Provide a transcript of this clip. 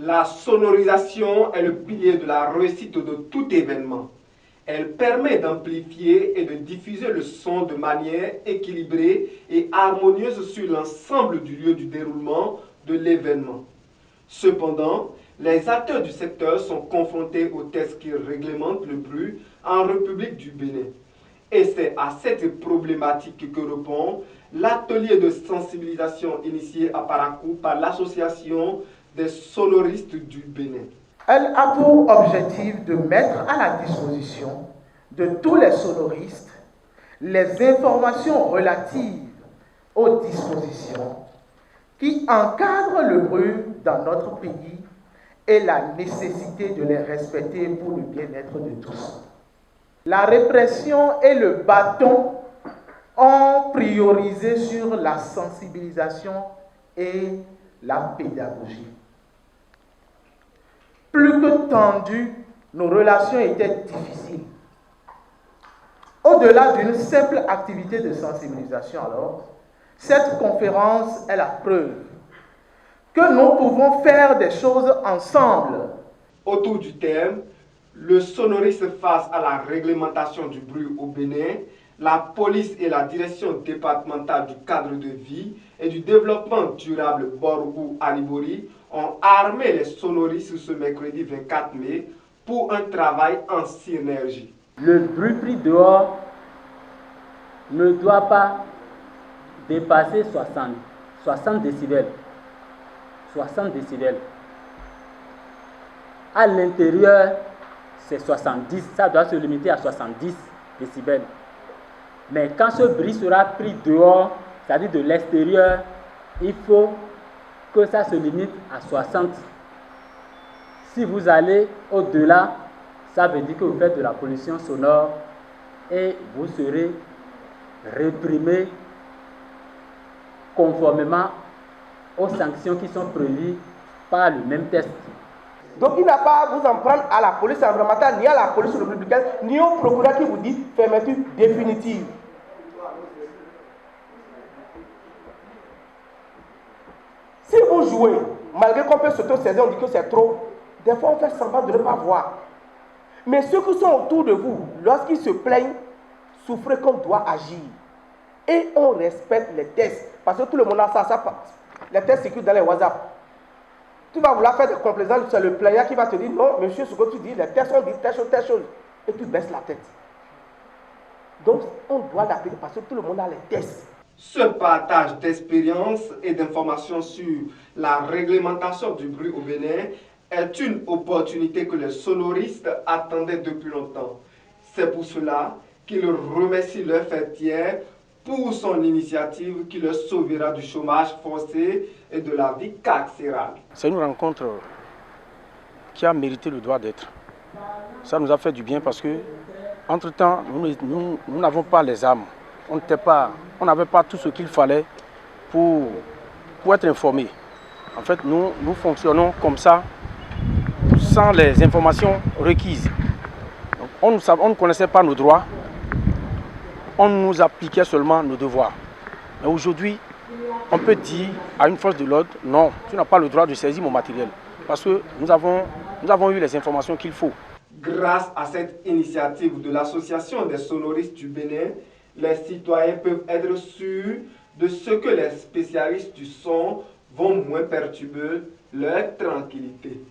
La sonorisation est le pilier de la réussite de tout événement. Elle permet d'amplifier et de diffuser le son de manière équilibrée et harmonieuse sur l'ensemble du lieu du déroulement de l'événement. Cependant, les acteurs du secteur sont confrontés aux textes qui réglementent le bruit en République du Bénin. Et c'est à cette problématique que répond l'atelier de sensibilisation initié à Parakou par l'Association des sonoristes du Bénin. Elle a pour objectif de mettre à la disposition de tous les sonoristes les informations relatives aux dispositions qui encadrent le bruit dans notre pays et la nécessité de les respecter pour le bien-être de tous. La répression et le bâton ont priorisé sur la sensibilisation et la pédagogie. Plus que tendues, nos relations étaient difficiles. Au-delà d'une simple activité de sensibilisation alors, cette conférence est la preuve que nous pouvons faire des choses ensemble. Autour du thème, le sonoriste face à la réglementation du bruit au Bénin, la police et la direction départementale du cadre de vie et du développement durable Borgou Aribori ont armé les sonoristes ce mercredi 24 mai pour un travail en synergie. Le bruit pris dehors ne doit pas dépasser 60 décibels. 60 décibels. À l'intérieur, c'est 70. Ça doit se limiter à 70 décibels. Mais quand ce bruit sera pris dehors, c'est-à-dire de l'extérieur, il faut que ça se limite à 60. Si vous allez au-delà, ça veut dire que vous faites de la pollution sonore et vous serez réprimé conformément aux sanctions qui sont prévues par le même texte. Donc il n'a pas à vous en prendre à la police environnementale, ni à la police républicaine, ni au procureur qui vous dit fermeture définitive. Si vous jouez, malgré qu'on peut s'auto-saisir, on dit que c'est trop, des fois on fait semblant de ne pas voir. Mais ceux qui sont autour de vous, lorsqu'ils se plaignent, souffrez qu'on doit agir. Et on respecte les tests. Parce que tout le monde a ça. Les tests circulent dans les WhatsApp. Tu vas vouloir faire des complaisances, c'est le plaignant qui va te dire non, monsieur, ce que tu dis, les tests ont dit telle chose. Et tu baisses la tête. Donc, on doit l'appeler parce que tout le monde a les tests. Ce partage d'expériences et d'informations sur la réglementation du bruit au Bénin est une opportunité que les sonoristes attendaient depuis longtemps. C'est pour cela qu'ils remercient leur fêtière pour son initiative qui le sauvera du chômage forcé et de la vie carcérale. C'est une rencontre qui a mérité le droit d'être. Ça nous a fait du bien parce que, entre-temps, nous n'avons pas les armes. On n'avait pas tout ce qu'il fallait pour être informés. En fait, nous fonctionnons comme ça, sans les informations requises. Donc, on ne connaissait pas nos droits, on nous appliquait seulement nos devoirs. Mais aujourd'hui, on peut dire à une force de l'ordre, non, tu n'as pas le droit de saisir mon matériel. Parce que nous avons eu les informations qu'il faut. Grâce à cette initiative de l'Association des sonoristes du Bénin, les citoyens peuvent être sûrs de ce que les spécialistes du son vont moins perturber leur tranquillité.